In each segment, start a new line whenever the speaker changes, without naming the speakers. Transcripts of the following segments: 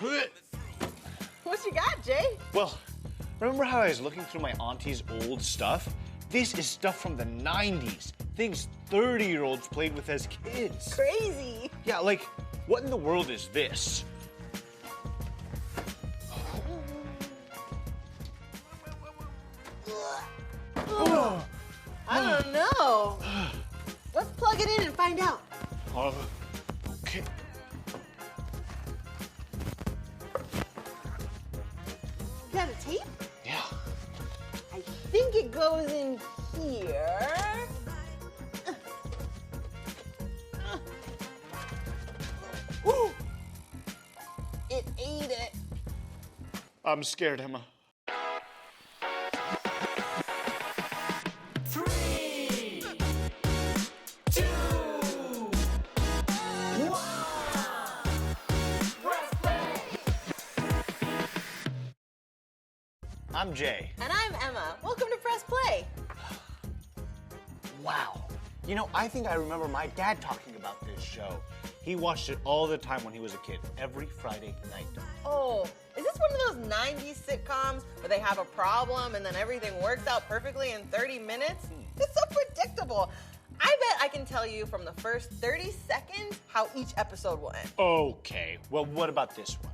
What you got, Jay?
Well, remember how I was looking through my auntie's old stuff? This is stuff from the 90s. Things 30-year-olds played with as kids.
Crazy.
Yeah, like, what in the world is this?
I don't know. Let's plug it in and find out.
Okay.
You got a tape?
Yeah.
I think it goes in here. Ooh! It ate it.
I'm scared, Emma.
3, 2, 1. Press play.
I'm Jay.
And I'm Emma. Welcome to Press Play.
Wow. You know, I think I remember my dad talking about this show. He watched it all the time when he was a kid, every Friday night.
Oh, is this one of those 90s sitcoms where they have a problem and then everything works out perfectly in 30 minutes? It's so predictable. I bet I can tell you from the first 30 seconds how each episode will end.
Okay, well, what about this one?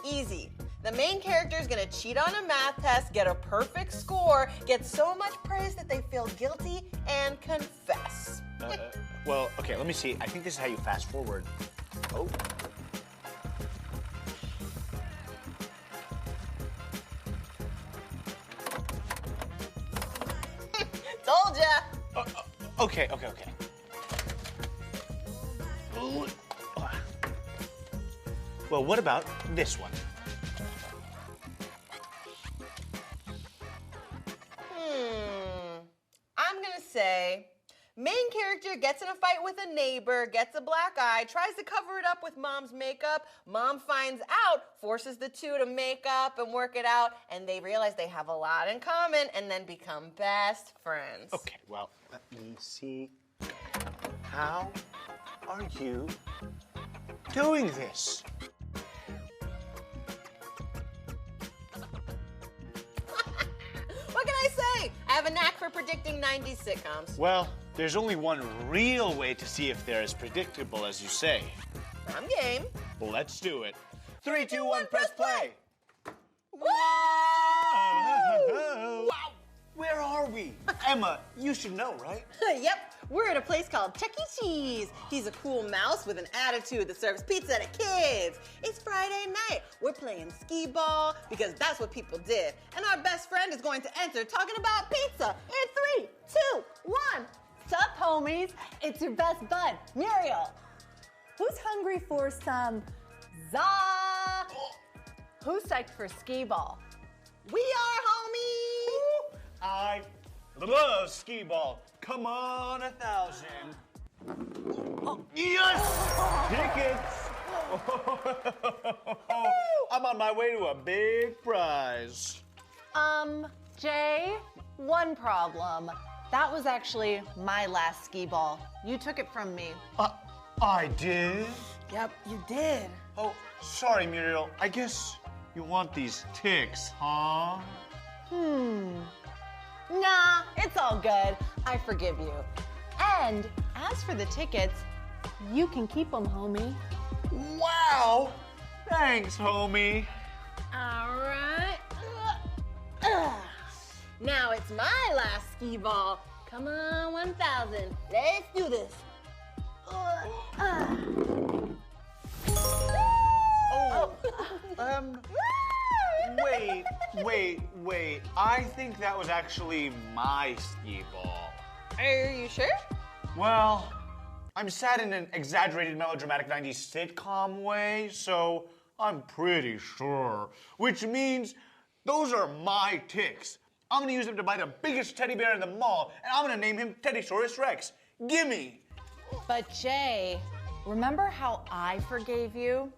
Easy. The main character is gonna cheat on a math test, get a perfect score, get so much praise that they feel guilty, and confess.
Well, okay, let me see. I think this is how you fast forward. Oh.
Told ya.
Okay. Well, what about this one?
I'm gonna say, main character gets in a fight with a neighbor, gets a black eye, tries to cover it up with mom's makeup. Mom finds out, forces the two to make up and work it out, and they realize they have a lot in common and then become best friends.
Okay, well, let me see. How are you doing this?
What can I say? I have a knack for predicting 90s sitcoms.
Well, there's only one real way to see if they're as predictable as you say.
I'm game.
Well, let's do it. 3, 2, 1, press play!
Woo!
Wow! Where are we? Emma, you should know, right?
Yep, we're at a place called Chuck E. Cheese. He's a cool mouse with an attitude that serves pizza to kids. It's Friday night. We're playing skee ball because that's what people did. And our best friend is going to enter talking about pizza in 3, 2, 1.
Sup, homies? It's your best bud, Muriel. Who's hungry for some za? Who's psyched for skee ball?
We are, homies.
I love skee ball. Come on, 1,000. Yes! Tickets! I'm on my way to a big prize.
Jay, one problem. That was actually my last skee ball. You took it from me.
I did?
Yep, you did.
Oh, sorry, Muriel. I guess you want these ticks, huh?
Nah, it's all good. I forgive you. And as for the tickets, you can keep them, homie.
Wow! Thanks, homie.
All right. Now it's my last skee ball. Come on, 1,000. Let's do this.
Wait. I think that was actually my skee ball.
Are you sure?
Well, I'm sad in an exaggerated melodramatic 90s sitcom way, so I'm pretty sure. Which means those are my ticks. I'm gonna use them to buy the biggest teddy bear in the mall, and I'm gonna name him Teddysaurus Rex. Gimme!
But Jay, remember how I forgave you?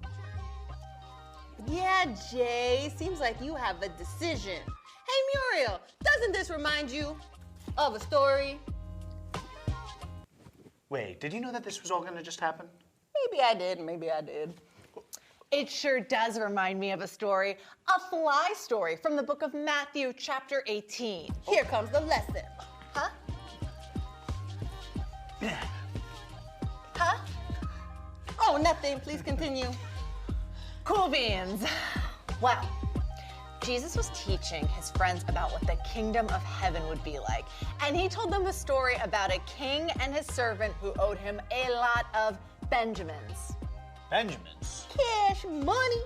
Yeah, Jay. Seems like you have a decision. Hey, Muriel, doesn't this remind you of a story?
Wait, did you know that this was all gonna just happen?
Maybe I did, maybe I did.
It sure does remind me of a story, a fly story from the book of Matthew, chapter 18.
Here comes the lesson.
Huh? Huh?
Oh, nothing. Please continue.
Cool beans. Well, Jesus was teaching his friends about what the kingdom of heaven would be like. And he told them a story about a king and his servant who owed him a lot of Benjamins.
Benjamins.
Cash money.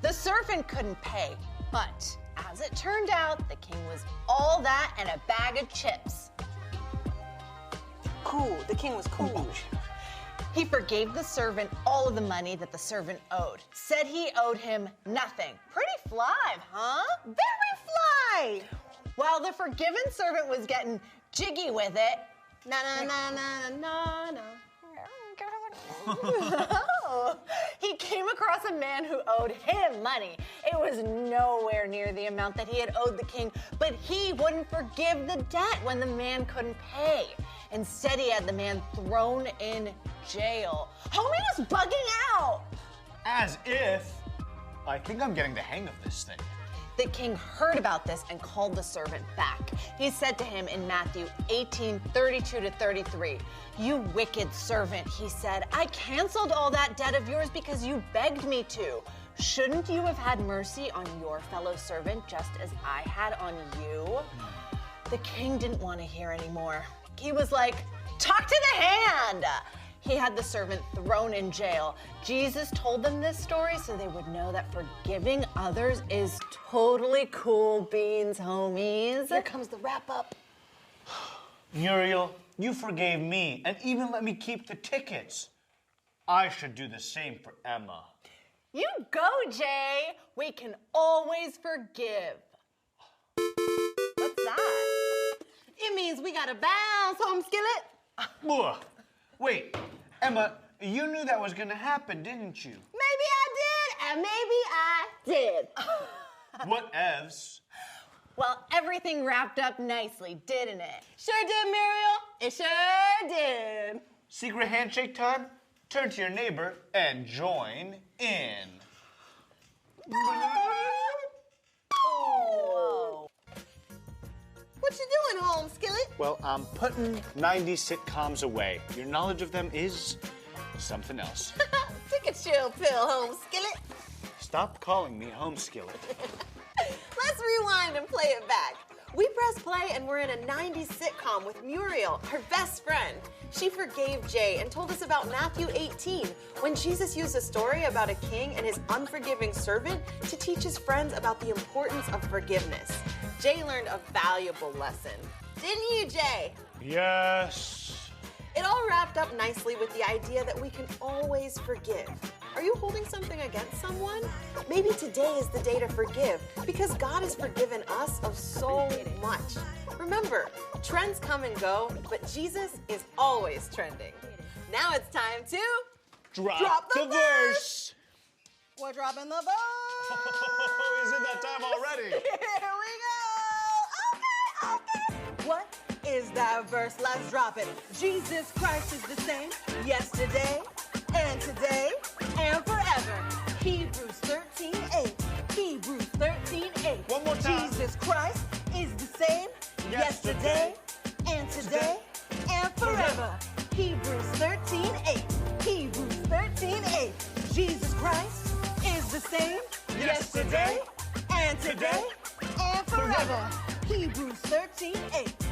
The servant couldn't pay, but as it turned out, the king was all that and a bag of chips.
Cool. The king was cool.
He forgave the servant all of the money that the servant owed. Said he owed him nothing. Pretty fly, huh?
Very fly.
While the forgiven servant was getting jiggy with it,
Na na na na na na.
he came across a man who owed him money. It was nowhere near the amount that he had owed the king, but he wouldn't forgive the debt when the man couldn't pay. Instead, he had the man thrown in jail. Homie was bugging out.
As if. I think I'm getting the hang of this thing.
The king heard about this and called the servant back. He said to him in Matthew 18:32-33, "You wicked servant," he said, "I canceled all that debt of yours because you begged me to. Shouldn't you have had mercy on your fellow servant just as I had on you?" The king didn't want to hear anymore. He was like, "Talk to the hand." He had the servant thrown in jail. Jesus told them this story so they would know that forgiving others is totally cool beans, homies.
Here comes the wrap up.
Muriel, you forgave me and even let me keep the tickets. I should do the same for Emma.
You go, Jay. We can always forgive. What's that?
It means we gotta bounce, home skillet.
Ugh. Wait, Emma, you knew that was gonna happen, didn't you?
Maybe I did, and maybe I did.
What evs?
Well, everything wrapped up nicely, didn't it?
Sure did, Muriel. It sure did.
Secret handshake time? Turn to your neighbor and join in.
Whoa.
What you doing, home skillet?
Well, I'm putting 90s sitcoms away. Your knowledge of them is something else.
Take a chill pill, home skillet.
Stop calling me home skillet.
Let's rewind and play it back. We press play and we're in a 90s sitcom with Muriel, her best friend. She forgave Jay and told us about Matthew 18, when Jesus used a story about a king and his unforgiving servant to teach his friends about the importance of forgiveness. Jay learned a valuable lesson. Didn't you, Jay?
Yes.
It all wrapped up nicely with the idea that we can always forgive. Are you holding something against someone? Maybe today is the day to forgive because God has forgiven us of so much. Remember, trends come and go, but Jesus is always trending. Now it's time to
Drop the verse.
We're dropping the verse.
Is it that time already?
Here we go. Okay. What is that verse? Let's drop it. Jesus Christ is the same yesterday and today and forever. Hebrews 13:8. Hebrews 13:8.
One more time.
Jesus Christ is the same yesterday and today and forever. Hebrews 13:8. Hebrews 13:8. Jesus Christ is the same yesterday and today and forever. Hebrews 13:8.